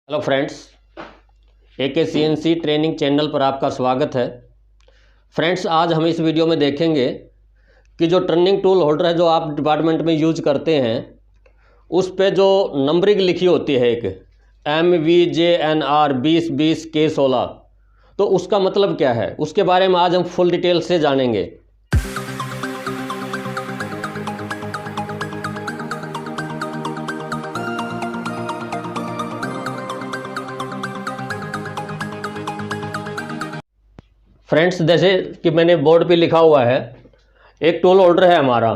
Hello friends, AKCNC training channel पर आपका स्वागत है। फ्रेंड्स, आज हम इस वीडियो में देखेंगे कि जो टर्निंग टूल होल्डर है जो आप डिपार्टमेंट में यूज करते हैं उस पे जो नंबरिंग लिखी होती है एक MVJNR 2020K16, तो उसका मतलब क्या है, उसके बारे में आज हम फुल डिटेल से जानेंगे। फ्रेंड्स, जैसे कि मैंने बोर्ड पे लिखा हुआ है, एक टूल होल्डर है हमारा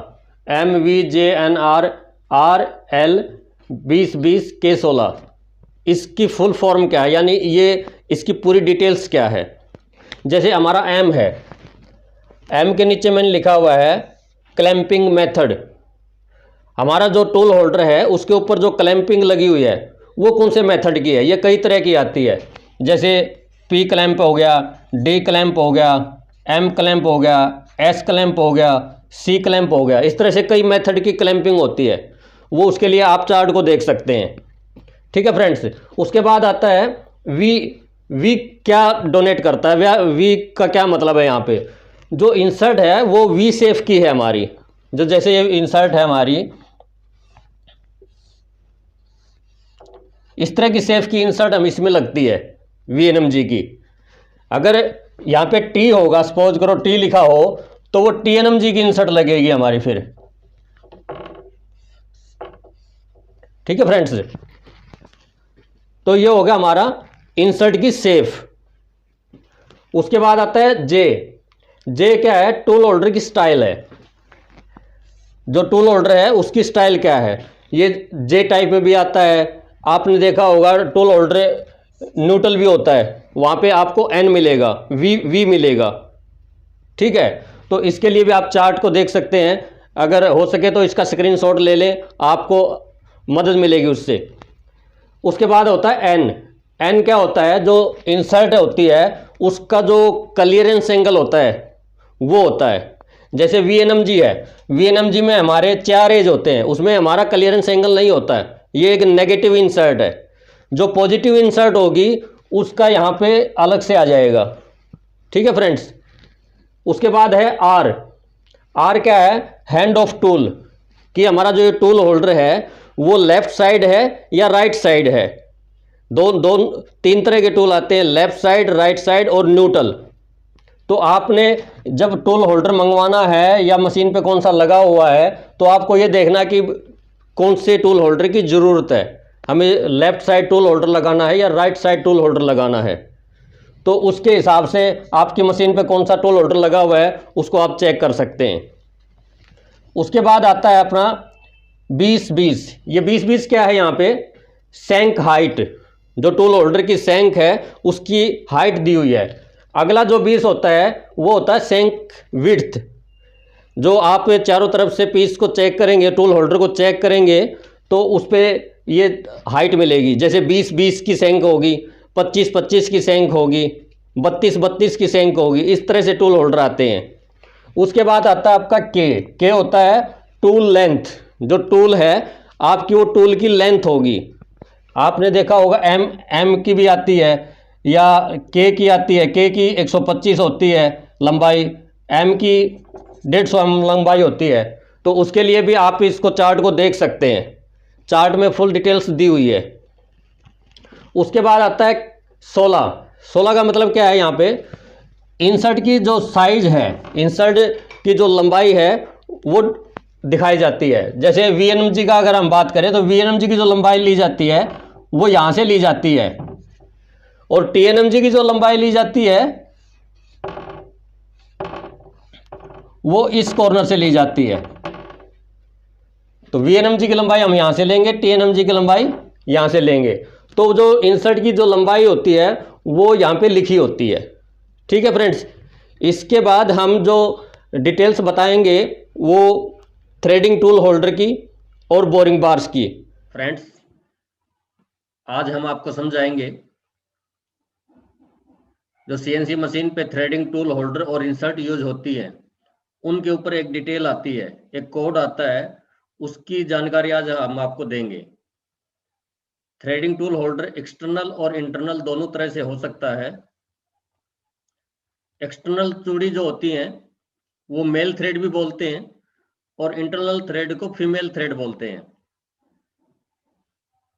MVJNR RL 2020K16। इसकी फुल फॉर्म क्या है, यानी ये इसकी पूरी डिटेल्स क्या है। जैसे हमारा M है, M के नीचे मैंने लिखा हुआ है क्लैंपिंग मेथड। हमारा जो टूल होल्डर है उसके ऊपर जो क्लैंपिंग लगी हुई है वो कौन से मेथड की है। ये कई तरह की आती है, जैसे P क्लैंप हो गया, D क्लैंप हो गया, M क्लैंप हो गया, S क्लैंप हो गया, C क्लैंप हो गया। इस तरह से कई मेथड की क्लैंपिंग होती है, वो उसके लिए आप चार्ट को देख सकते हैं। ठीक है फ्रेंड्स, उसके बाद आता है V क्या डोनेट करता है, V का क्या मतलब है। यहाँ पे जो इंसर्ट है वो V शेप की है हमारी, जो जैसे ये इंसर्ट है हमारी, इस तरह की शेप की इंसर्ट हम इसमें लगती है VNMG की। अगर यहाँ पे T होगा, सपोज करो T लिखा हो, तो वो TNMG की इंसर्ट लगेगी हमारी फिर। ठीक है फ्रेंड्स, तो ये होगा हमारा इंसर्ट की शेप। उसके बाद आता है J क्या है, टूल होल्डर की स्टाइल है। जो टूल होल्डर है उसकी स्टाइल क्या है, ये J टाइप में भी आता है। आपने देखा होगा टूल होल्डर न्यूट्रल भी होता है, वहाँ पे आपको N मिलेगा, V मिलेगा। ठीक है, तो इसके लिए भी आप चार्ट को देख सकते हैं। अगर हो सके तो इसका स्क्रीनशॉट ले लें, आपको मदद मिलेगी उससे। उसके बाद होता है N क्या होता है, जो इंसर्ट होती है उसका जो क्लियरेंस एंगल होता है वो होता है। जैसे VNMG है, VNMG में हमारे 4 एज होते हैं, उसमें हमारा क्लियरेंस एंगल नहीं होता है, ये एक नेगेटिव इंसर्ट है। जो पॉजिटिव इंसर्ट होगी उसका यहाँ पे अलग से आ जाएगा। ठीक है फ्रेंड्स, उसके बाद है R क्या है, हैंड ऑफ टूल, कि हमारा जो ये टूल होल्डर है वो लेफ्ट साइड है या राइट साइड है। तीन तरह के टूल आते हैं, लेफ्ट साइड, राइट साइड और न्यूट्रल। तो आपने जब टूल होल्डर मंगवाना है या मशीन पे कौन सा लगा हुआ है, तो आपको ये देखना कि कौन से टूल होल्डर की ज़रूरत है, हमें लेफ्ट साइड टूल होल्डर लगाना है या राइट साइड टूल होल्डर लगाना है। तो उसके हिसाब से आपकी मशीन पे कौन सा टूल होल्डर लगा हुआ है उसको आप चेक कर सकते हैं। उसके बाद आता है अपना 20-20। ये 20-20 क्या है, यहाँ पे सैंक हाइट, जो टूल होल्डर की सैंक है उसकी हाइट दी हुई है। अगला जो 20 होता है वो होता है सैंक विड्थ। जो आप चारों तरफ से पीस को चेक करेंगे, टूल होल्डर को चेक करेंगे, तो उस पर ये हाइट मिलेगी। जैसे 20-20 की सैंक होगी, 25-25 की सैंक होगी, 32-32 की सैंक होगी। इस तरह से टूल होल्डर आते हैं। उसके बाद आता है आपका के होता है टूल लेंथ। जो टूल है आपकी वो टूल की लेंथ होगी। आपने देखा होगा एम की भी आती है या के की आती है। के की 125 होती है लंबाई, एम की 150 लंबाई होती है। तो उसके लिए भी आप इसको चार्ट को देख सकते हैं, चार्ट में फुल डिटेल्स दी हुई है। उसके बाद आता है 16 का मतलब क्या है, यहाँ पे इंसर्ट की जो साइज है, इंसर्ट की जो लंबाई है वो दिखाई जाती है। जैसे VNMG का अगर हम बात करें तो VNMG की जो लंबाई ली जाती है वो यहाँ से ली जाती है, और TNMG की जो लंबाई ली जाती है वो इस कॉर्नर से ली जाती है। तो VNMG की लंबाई हम यहाँ से लेंगे, TNMG की लंबाई यहाँ से लेंगे। तो जो इंसर्ट की जो लंबाई होती है वो यहाँ पे लिखी होती है। ठीक है फ्रेंड्स, इसके बाद हम जो डिटेल्स बताएंगे वो थ्रेडिंग टूल होल्डर की और बोरिंग बार्स की। फ्रेंड्स, आज हम आपको समझाएंगे जो CNC मशीन पे थ्रेडिंग टूल होल्डर और इंसर्ट यूज होती है उनके ऊपर एक डिटेल आती है, एक कोड आता है, उसकी जानकारी आज हम आपको देंगे। थ्रेडिंग टूल होल्डर एक्सटर्नल और इंटरनल दोनों तरह से हो सकता है। एक्सटर्नल चूड़ी जो होती हैं वो मेल थ्रेड भी बोलते हैं और इंटरनल थ्रेड को फीमेल थ्रेड बोलते हैं।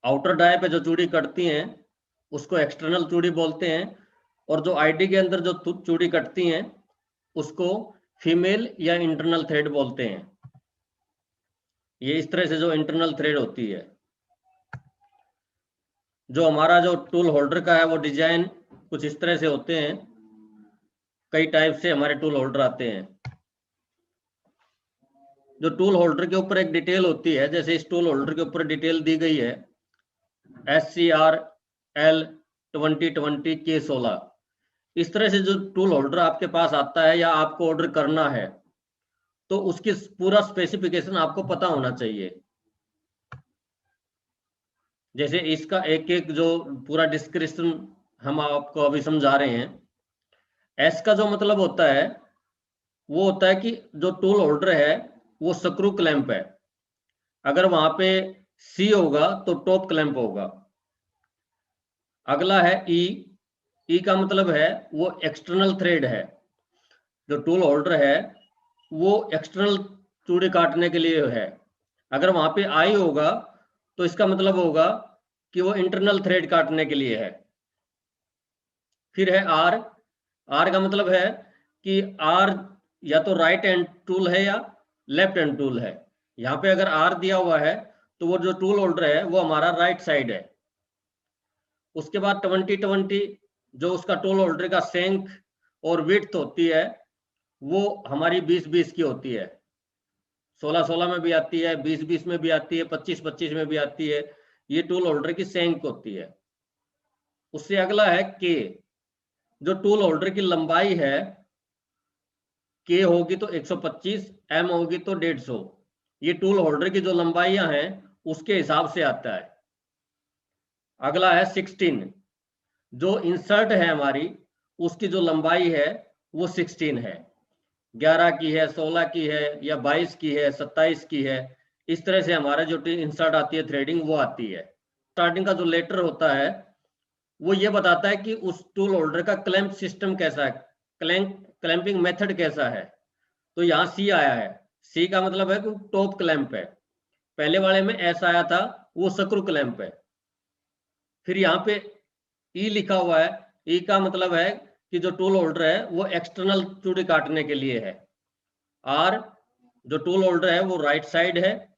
आउटर डाई पे जो चूड़ी कटती हैं उसको एक्सटर्नल चूड़ी बोलते हैं और जो आईडी के अंदर जो चूड़ी कटती हैं उसको फीमेल या इंटरनल थ्रेड बोलते हैं। ये इस तरह से जो इंटरनल थ्रेड होती है। जो हमारा जो टूल होल्डर का है वो डिजाइन कुछ इस तरह से होते हैं। कई टाइप से हमारे टूल होल्डर आते हैं। जो टूल होल्डर के ऊपर एक डिटेल होती है, जैसे इस टूल होल्डर के ऊपर डिटेल दी गई है SCRL2020K16। इस तरह से जो टूल होल्डर आपके पास आता है या आपको ऑर्डर करना है तो उसकी पूरा स्पेसिफिकेशन आपको पता होना चाहिए। जैसे इसका एक एक जो पूरा डिस्क्रिप्शन हम आपको अभी समझा रहे हैं। एस का जो मतलब होता है वो होता है कि जो टूल होल्डर है वो स्क्रू क्लैंप है। अगर वहां पे सी होगा तो टॉप क्लैंप होगा। अगला है ई। ई का मतलब है वो एक्सटर्नल थ्रेड है। जो टूल होल्डर है वो एक्सटर्नल चूड़ी काटने के लिए है। अगर वहां पे आई होगा तो इसका मतलब होगा कि वो इंटरनल थ्रेड काटने के लिए है। फिर है आर। आर का मतलब है कि आर या तो राइट हैंड टूल है या लेफ्ट हैंड टूल है। यहाँ पे अगर आर दिया हुआ है तो वो जो टूल होल्डर है वो हमारा राइट साइड है। उसके बाद 2020 जो उसका टूल होल्डर का सेंक और विड्थ होती है वो हमारी 20-20 की होती है। 16-16 में भी आती है, 20-20 में भी आती है, 25-25 में भी आती है। ये टूल होल्डर की सेंक होती है। उससे अगला है के। जो टूल होल्डर की लंबाई है के होगी तो 125, एम होगी तो 150। ये टूल होल्डर की जो लंबाइयां हैं उसके हिसाब से आता है। अगला है 16। जो इंसर्ट है हमारी उसकी जो लंबाई है वो 16 है। 11 की है, 16 की है या 22 की है, 27 की है। इस तरह से हमारा जो इंसर्ट आती है थ्रेडिंग वो आती है। स्टार्टिंग का जो लेटर होता है वो ये बताता है कि उस टूल होल्डर का क्लैंप सिस्टम कैसा है, क्लैंपिंग मेथड कैसा है। तो यहाँ सी आया है। सी का मतलब है कि टॉप क्लैंप है। पहले वाले में एस आया था वो स्क्रू क्लैंप है। फिर यहाँ पे ई लिखा हुआ है। ई का मतलब है कि जो टूल होल्डर है वो एक्सटर्नल चूड़ी काटने के लिए है। आर जो टूल होल्डर है वो राइट साइड है।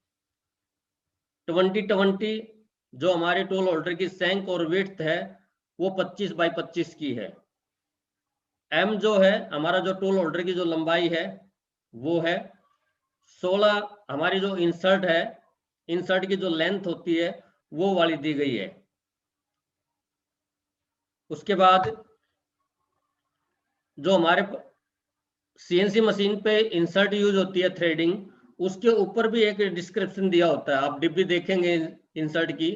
2020 जो हमारे टूल होल्डर की सेंक और विड्थ है वो 25x25 की है। एम जो है हमारा जो टूल होल्डर की जो लंबाई है वो है 16। हमारी जो इंसर्ट है, इंसर्ट की जो लेंथ होती है वो वाली दी गई है। उसके बाद जो हमारे सीएनसी मशीन पे इंसर्ट यूज होती है थ्रेडिंग, उसके ऊपर भी एक डिस्क्रिप्शन दिया होता है। आप डिब्बी देखेंगे इंसर्ट की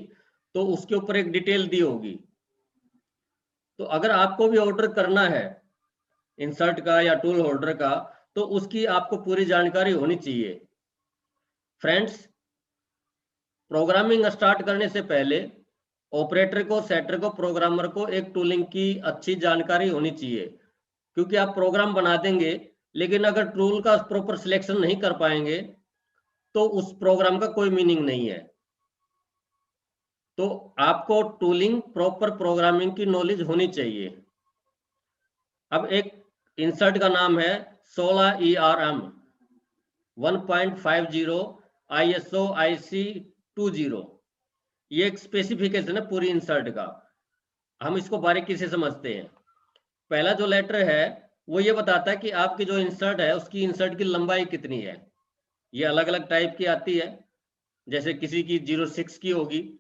तो उसके ऊपर एक डिटेल दी होगी। तो अगर आपको भी ऑर्डर करना है इंसर्ट का या टूल होल्डर का तो उसकी आपको पूरी जानकारी होनी चाहिए। फ्रेंड्स, प्रोग्रामिंग स्टार्ट करने से पहले ऑपरेटर को, सेटर को, प्रोग्रामर को एक टूलिंग की अच्छी जानकारी होनी चाहिए। क्योंकि आप प्रोग्राम बना देंगे लेकिन अगर टूल का प्रॉपर सिलेक्शन नहीं कर पाएंगे तो उस प्रोग्राम का कोई मीनिंग नहीं है। तो आपको टूलिंग, प्रॉपर प्रोग्रामिंग की नॉलेज होनी चाहिए। अब एक इंसर्ट का नाम है 16 ERM 1.50 ISO IC 20। ये एक स्पेसिफिकेशन है पूरी इंसर्ट का। हम इसको बारीकी से समझते हैं। पहला जो लेटर है वो ये बताता है कि आपकी जो इंसर्ट है उसकी इंसर्ट की लंबाई कितनी है। ये अलग अलग टाइप की आती है। जैसे किसी की 06 की होगी,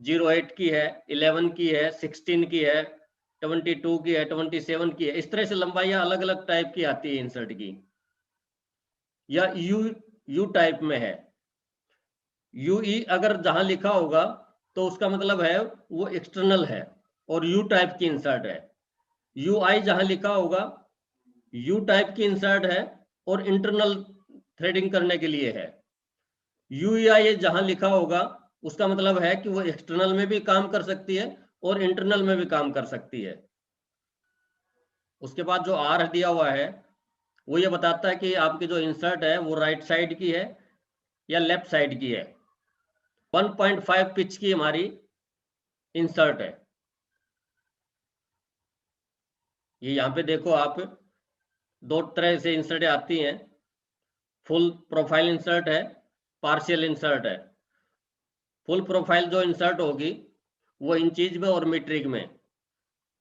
08 की है, 11 की है, 16 की है, 22 की है, 27 की है। इस तरह से लंबाइयां अलग अलग टाइप की आती है इंसर्ट की। या यू टाइप में है। यूई अगर जहां लिखा होगा तो उसका मतलब है वो एक्सटर्नल है और यू टाइप की इंसर्ट है। यू आई जहां लिखा होगा यू टाइप की इंसर्ट है और इंटरनल थ्रेडिंग करने के लिए है। यू आई जहां लिखा होगा उसका मतलब है कि वो एक्सटर्नल में भी काम कर सकती है और इंटरनल में भी काम कर सकती है। उसके बाद जो आर दिया हुआ है वो ये बताता है कि आपकी जो इंसर्ट है वो राइट साइड की है या लेफ्ट साइड की है। 1.5 पिच की हमारी इंसर्ट है। ये यहाँ पे देखो आप, दो तरह से इंसर्ट आती हैं, फुल प्रोफाइल इंसर्ट है, पार्शियल इंसर्ट है। फुल प्रोफाइल जो इंसर्ट होगी वो इंचीज में और मीट्रिक में,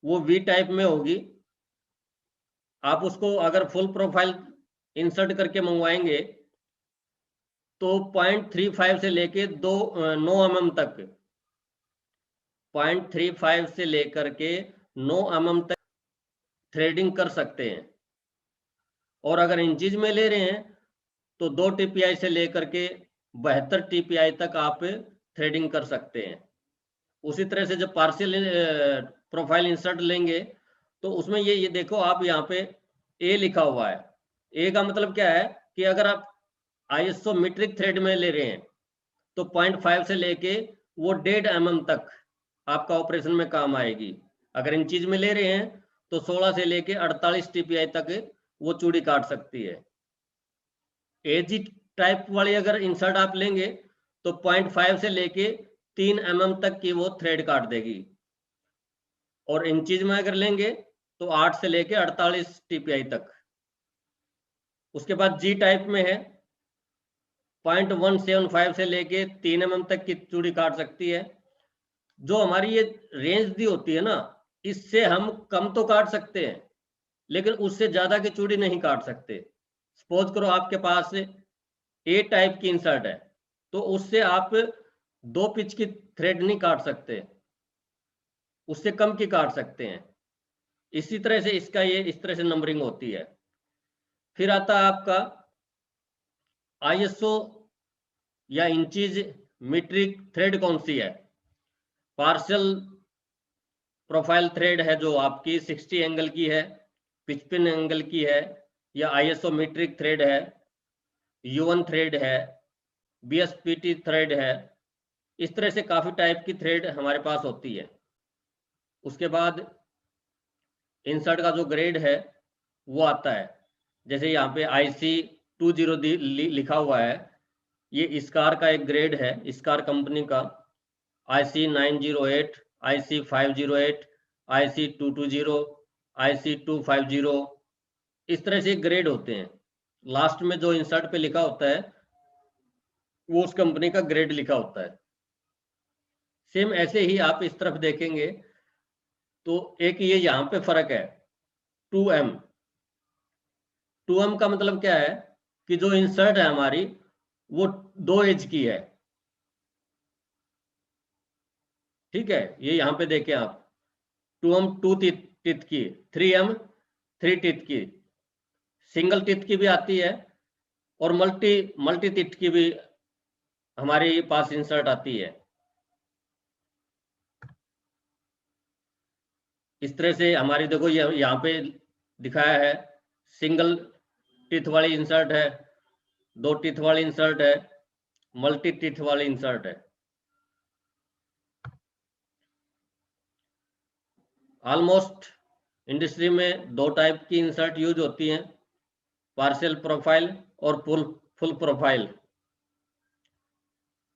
वो वी टाइप में होगी। आप उसको अगर फुल प्रोफाइल इंसर्ट करके मंगवाएंगे तो 0.35 से लेके 9 mm तक, 0.35 से लेकर के 9 mm तक थ्रेडिंग कर सकते हैं। और अगर इंचीज में ले रहे हैं तो 2 TPI से लेकर के 72 TPI तक आप थ्रेडिंग कर सकते हैं। उसी तरह से जब पार्शियल प्रोफाइल इंसर्ट लेंगे तो उसमें ये देखो आप, यहाँ पे ए लिखा हुआ है। ए का मतलब क्या है कि अगर आप ISO मीट्रिक थ्रेड में ले रहे हैं तो 0.5 से लेके वो 1.5 mm तक आपका ऑपरेशन में काम आएगी। अगर इन चीज में ले रहे हैं तो 16 से लेके 48 TPI तक वो चूड़ी काट सकती है। एजी टाइप वाली अगर इंसर्ट आप लेंगे तो 0.5 से लेके 3 mm तक की वो थ्रेड काट देगी। और इंचीज में अगर लेंगे तो 8 से लेके 48 TPI तक। उसके बाद जी टाइप में है, 0.175 से लेके 3 mm तक की चूड़ी काट सकती है। जो हमारी ये रेंज दी होती है ना, इससे हम कम तो काट सकते हैं लेकिन उससे ज्यादा की चूड़ी नहीं काट सकते। सपोज करो आपके पास ए टाइप की इंसर्ट है तो उससे आप 2 पिच की थ्रेड नहीं काट सकते, उससे कम की काट सकते हैं। इसी तरह से इसका ये इस तरह से नंबरिंग होती है। फिर आता है आपका ISO या इंचीज मीट्रिक थ्रेड कौन सी है। पार्शियल प्रोफाइल थ्रेड है जो आपकी 60 एंगल की है, 55 एंगल की है, या ISO मीट्रिक थ्रेड है, U1 थ्रेड है, BSPT थ्रेड है। इस तरह से काफी टाइप की थ्रेड हमारे पास होती है। उसके बाद इंसर्ट का जो ग्रेड है वो आता है, जैसे यहाँ पे IC20 लिखा हुआ है, ये इस्कार का एक ग्रेड है, इस्कार कंपनी का। IC908, IC508, IC220, IC250, इस तरह से ग्रेड होते हैं। लास्ट में जो इंसर्ट पे लिखा होता है वो उस कंपनी का ग्रेड लिखा होता है। सेम ऐसे ही आप इस तरफ देखेंगे तो एक ये यहाँ पे फर्क है, 2M। 2M का मतलब क्या है कि जो इंसर्ट है हमारी वो 2 एज की है। ठीक है, ये यहाँ पे देखें आप, 2M 2 टीथ की, 3M 3 टीथ की, सिंगल टीथ की भी आती है और मल्टी टीथ की भी हमारे पास इंसर्ट आती है। इस तरह से हमारी देखो ये यहाँ पे दिखाया है, सिंगल टीथ वाली इंसर्ट है, 2 टीथ वाली इंसर्ट है, मल्टी टीथ वाली इंसर्ट है। ऑलमोस्ट इंडस्ट्री में 2 टाइप की इंसर्ट यूज होती हैं, पार्शियल प्रोफाइल और फुल प्रोफाइल।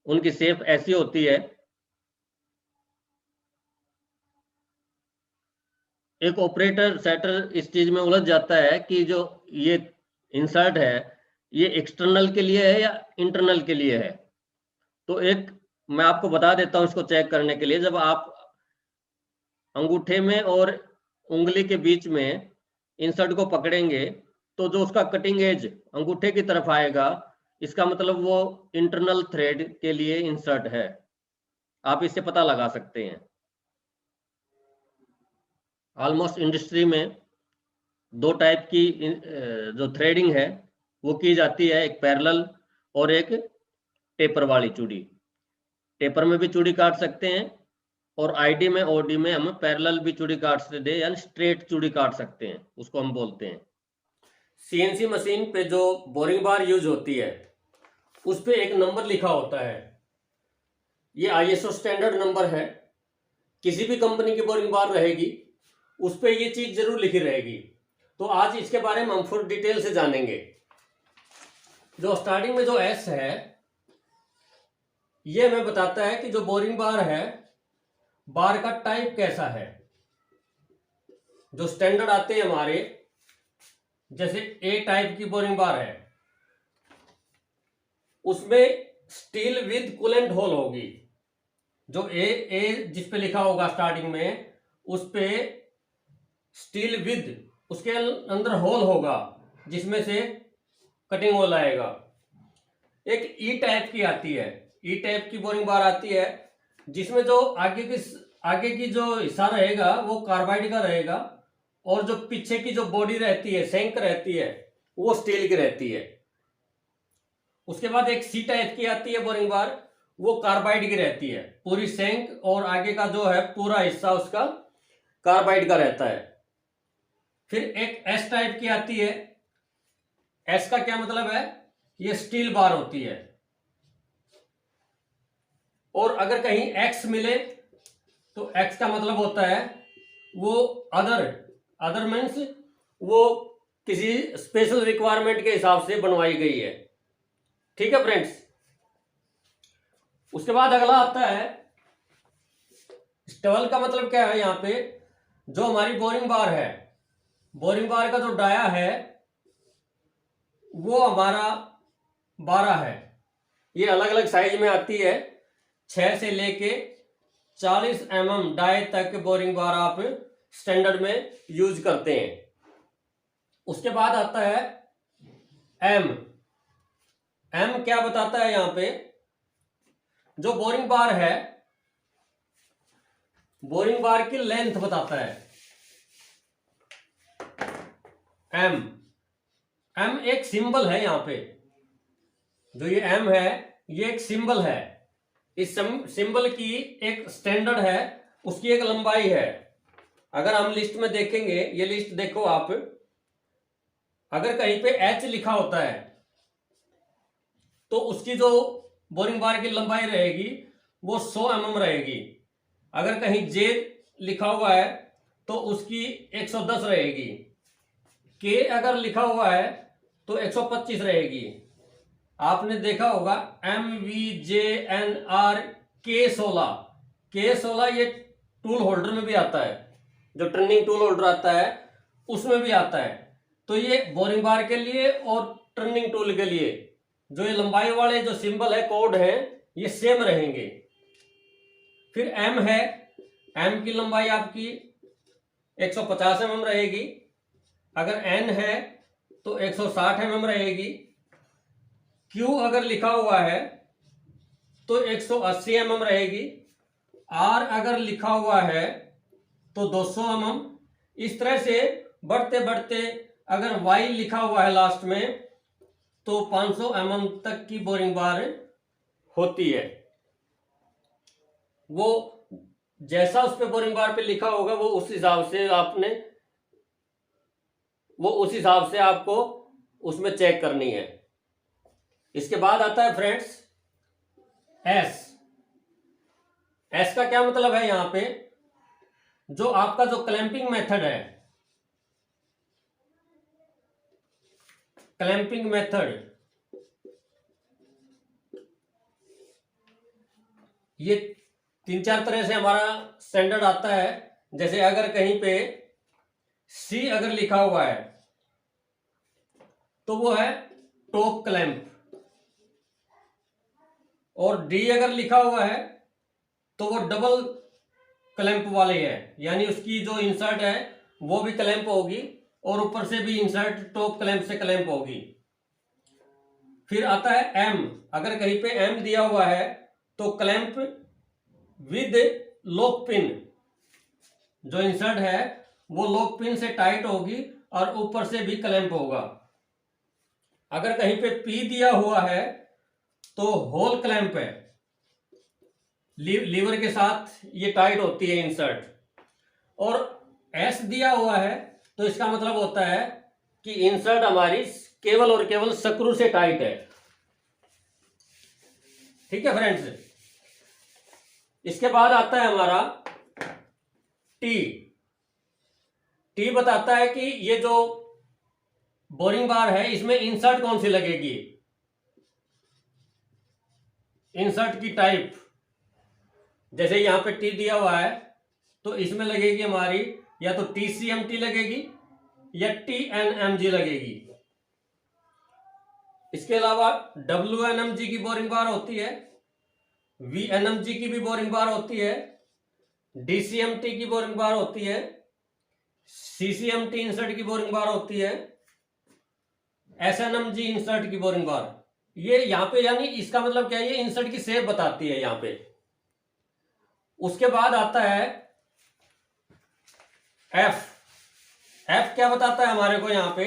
उनकी शेप ऐसी होती है, एक ऑपरेटर सेटर इस चीज में उलझ जाता है कि जो ये इंसर्ट है ये एक्सटर्नल के लिए है या इंटरनल के लिए है। तो एक मैं आपको बता देता हूं इसको चेक करने के लिए। जब आप अंगूठे में और उंगली के बीच में इंसर्ट को पकड़ेंगे तो जो उसका कटिंग एज अंगूठे की तरफ आएगा, इसका मतलब वो इंटरनल थ्रेड के लिए इंसर्ट है। आप इससे पता लगा सकते हैं। ऑलमोस्ट इंडस्ट्री में 2 टाइप की जो थ्रेडिंग है वो की जाती है, एक पैरेलल और एक टेपर वाली चूड़ी। टेपर में भी चूड़ी काट सकते हैं और ID में OD में हम पैरेलल भी चूड़ी काट सकते हैं, यानी स्ट्रेट चूड़ी काट सकते हैं, उसको हम बोलते हैं। CNC मशीन पे जो बोरिंग बार यूज होती है उस पे एक नंबर लिखा होता है, ये आईएसओ स्टैंडर्ड नंबर है, किसी भी कंपनी की बोरिंग बार रहेगी उस पर ये चीज जरूर लिखी रहेगी। तो आज इसके बारे में हम फुल डिटेल से जानेंगे। जो स्टार्टिंग में जो एस है ये हमें बताता है कि जो बोरिंग बार है, बार का टाइप कैसा है। जो स्टैंडर्ड आते हैं हमारे, जैसे ए टाइप की बोरिंग बार है, उसमें स्टील विद कूलेंट होल होगी। जो ए जिस पे लिखा होगा स्टार्टिंग में, उस पे स्टील विद, उसके अंदर होल होगा जिसमें से कटिंग होल आएगा। एक ई टाइप की आती है, ई टाइप की बोरिंग बार आती है, जिसमें जो आगे की जो हिस्सा रहेगा वो कार्बाइड का रहेगा, और जो पीछे की जो बॉडी रहती है, शंक रहती है, वो स्टील की रहती है। उसके बाद एक सी टाइप की आती है बोरिंग बार, वो कार्बाइड की रहती है, पूरी शंक और आगे का जो है पूरा हिस्सा उसका कार्बाइड का रहता है। फिर एक एस टाइप की आती है। एस का क्या मतलब है, ये स्टील बार होती है। और अगर कहीं एक्स मिले तो एक्स का मतलब होता है वो अदर मीन्स वो किसी स्पेशल रिक्वायरमेंट के हिसाब से बनवाई गई है। ठीक है फ्रेंड्स। उसके बाद अगला आता है स्टवल का मतलब क्या है। यहां पे जो हमारी बोरिंग बार है, बोरिंग बार का जो डाया है वो हमारा 12 है। ये अलग अलग साइज में आती है, 6 से लेके 40 mm डाई तक बोरिंग बार आप स्टैंडर्ड में यूज करते हैं। उसके बाद आता है एम। एम क्या बताता है, यहां पे जो बोरिंग बार है, बोरिंग बार की लेंथ बताता है एम। एम एक सिंबल है यहां पे, जो ये एम है ये एक सिंबल है। इस सिंबल की एक स्टैंडर्ड है, उसकी एक लंबाई है। अगर हम लिस्ट में देखेंगे, ये लिस्ट देखो आप, अगर कहीं पे एच लिखा होता है तो उसकी जो बोरिंग बार की लंबाई रहेगी वो 100 mm रहेगी। अगर कहीं जे लिखा हुआ है तो उसकी 110 रहेगी। के अगर लिखा हुआ है तो 125 रहेगी। आपने देखा होगा MVJNR K16 ये टूल होल्डर में भी आता है, जो टर्निंग टूल होल्डर आता है उसमें भी आता है। तो ये बोरिंग बार के लिए और टर्निंग टूल के लिए जो ये लंबाई वाले जो सिंबल है, कोड है, ये सेम रहेंगे। फिर एम है, एम की लंबाई आपकी 150 mm रहेगी। अगर एन है तो 160 mm रहेगी। क्यू अगर लिखा हुआ है तो 180 mm रहेगी। आर अगर लिखा हुआ है तो 200 mm। इस तरह से बढ़ते बढ़ते अगर वाई लिखा हुआ है लास्ट में तो 500 mm तक की बोरिंग बार होती है। वो जैसा उस पे बोरिंग बार पे लिखा होगा वो उस हिसाब से आपको उसमें चेक करनी है। इसके बाद आता है फ्रेंड्स एस। एस का क्या मतलब है, यहां पे जो आपका जो क्लैंपिंग मेथड है, क्लैंपिंग मेथड, ये 3-4 तरह से हमारा स्टैंडर्ड आता है। जैसे अगर कहीं पे सी अगर लिखा हुआ है तो वो है टॉप क्लैंप, और डी अगर लिखा हुआ है तो वो डबल क्लैंप वाले है, यानी उसकी जो इंसर्ट है वो भी क्लैंप होगी और ऊपर से भी इंसर्ट टॉप क्लैंप से क्लैंप होगी। फिर आता है एम। अगर कहीं पे एम दिया हुआ है तो क्लैंप विद लॉक पिन, जो इंसर्ट है वो लॉक पिन से टाइट होगी और ऊपर से भी क्लैंप होगा। अगर कहीं पे पी दिया हुआ है तो होल क्लैंप है, लीवर के साथ ये टाइट होती है इंसर्ट। और एस दिया हुआ है तो इसका मतलब होता है कि इंसर्ट हमारी केवल और केवल स्क्रू से टाइट है। ठीक है फ्रेंड्स। इसके बाद आता है हमारा टी। टी बताता है कि ये जो बोरिंग बार है इसमें इंसर्ट कौन सी लगेगी, इंसर्ट की टाइप। जैसे यहां पे टी दिया हुआ है तो इसमें लगेगी हमारी या तो TCMT लगेगी या TNMG लगेगी। इसके अलावा WNMG की बोरिंग बार होती है, VNMG की भी बोरिंग बार होती है, DCMT की बोरिंग बार होती है, CCMT इंसर्ट की बोरिंग बार होती है, SNMG इंसर्ट की बोरिंग बार। ये यहां पे यानी इसका मतलब क्या है, ये इंसर्ट की शेप बताती है यहां पे। उसके बाद आता है F। F क्या बताता है हमारे को यहां पे,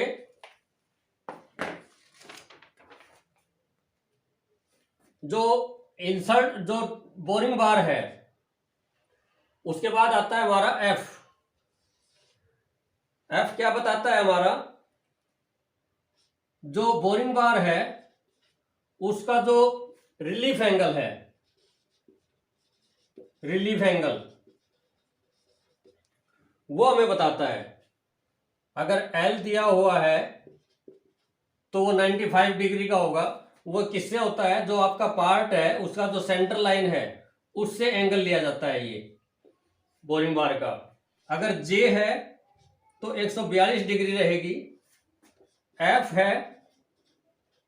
जो इंसर्ट जो बोरिंग बार है उसके बाद आता है हमारा F। F क्या बताता है हमारा, जो बोरिंग बार है उसका जो रिलीफ एंगल है, रिलीफ एंगल वो हमें बताता है। अगर L दिया हुआ है तो वो 95 डिग्री का होगा। वो किससे होता है, जो आपका पार्ट है उसका जो सेंटर लाइन है उससे एंगल लिया जाता है ये बोरिंग बार का। अगर J है तो 142 डिग्री रहेगी, F है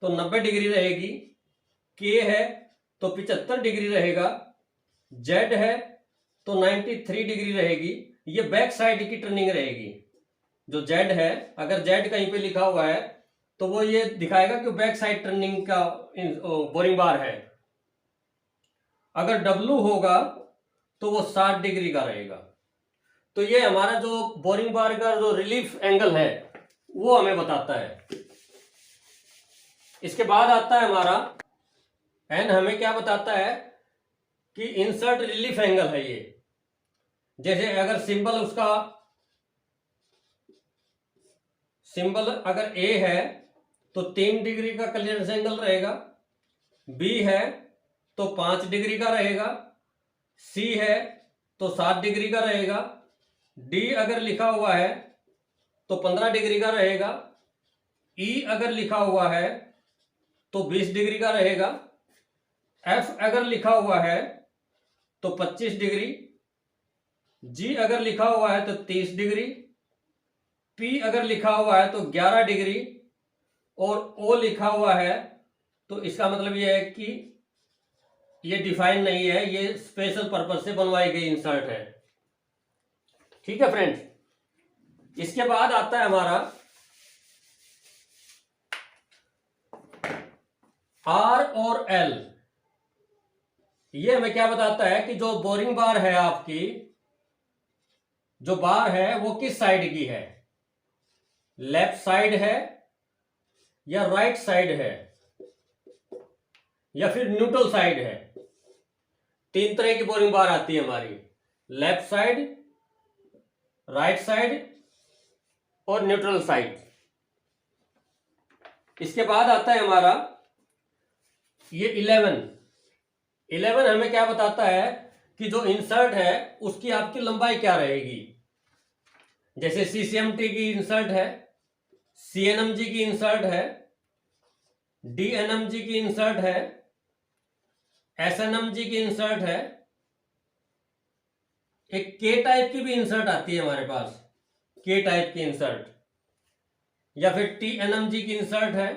तो 90 डिग्री रहेगी, K है तो 75 डिग्री रहेगा, Z है तो 93 डिग्री रहेगी। ये बैक साइड की टर्निंग रहेगी। जो Z है, अगर Z कहीं पे लिखा हुआ है तो वो ये दिखाएगा कि बैक साइड टर्निंग का बोरिंग बार है। अगर W होगा तो वो 60 डिग्री का रहेगा। तो ये हमारा जो बोरिंग बार का जो रिलीफ एंगल है वो हमें बताता है। इसके बाद आता है हमारा N। हमें क्या बताता है कि इंसर्ट रिलीफ एंगल है ये। जैसे अगर सिंबल अगर A है तो 3 डिग्री का क्लियरेंस एंगल रहेगा, B है तो 5 डिग्री का रहेगा, C है तो 7 डिग्री का रहेगा, D अगर लिखा हुआ है तो 15 डिग्री का रहेगा, E अगर लिखा हुआ है तो 20 डिग्री का रहेगा, F अगर लिखा हुआ है तो 25 डिग्री, G अगर लिखा हुआ है तो 30 डिग्री, P अगर लिखा हुआ है तो 11 डिग्री और O लिखा हुआ है तो इसका मतलब यह है कि ये डिफाइन नहीं है, ये स्पेशल पर्पस से बनवाई गई इंसर्ट है। ठीक है फ्रेंड्स। इसके बाद आता है हमारा R और L। ये हमें क्या बताता है कि जो बोरिंग बार है आपकी, जो बार है वो किस साइड की है, लेफ्ट साइड है या राइट साइड है या फिर न्यूट्रल साइड है। 3 तरह की बोरिंग बार आती है हमारी, लेफ्ट साइड, राइट साइड और न्यूट्रल साइड। इसके बाद आता है हमारा ये 11 हमें क्या बताता है कि जो इंसर्ट है उसकी आपकी लंबाई क्या रहेगी। जैसे CCMT की इंसर्ट है, CNMG की इंसर्ट है, DNMG की इंसर्ट है, SNMG की इंसर्ट है, एक K टाइप की भी इंसर्ट आती है हमारे पास, K टाइप की इंसर्ट, या फिर TNMG की इंसर्ट है,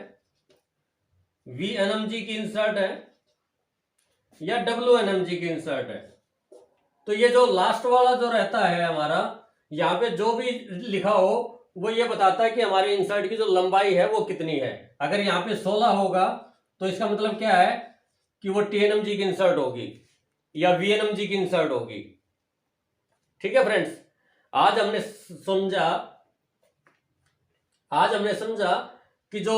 VNMG की इंसर्ट है या WNMG की इंसर्ट है। तो ये जो लास्ट वाला जो रहता है हमारा, यहाँ पे जो भी लिखा हो वो ये बताता है कि हमारी इंसर्ट की जो लंबाई है वो कितनी है। अगर यहाँ पे 16 होगा तो इसका मतलब क्या है कि वो TNMG की इंसर्ट होगी या VNMG की इंसर्ट होगी। ठीक है फ्रेंड्स, आज हमने समझा कि जो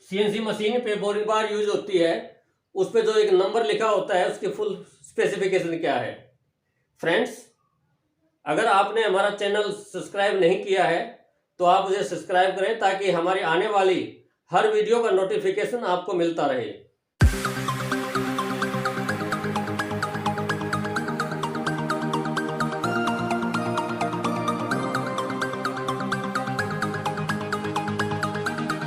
CNC मशीन पे बोरिंग बार यूज होती है उस पे जो एक नंबर लिखा होता है उसकी फुल स्पेसिफिकेशन क्या है। फ्रेंड्स, अगर आपने हमारा चैनल सब्सक्राइब नहीं किया है तो आप उसे सब्सक्राइब करें ताकि हमारी आने वाली हर वीडियो का नोटिफिकेशन आपको मिलता रहे।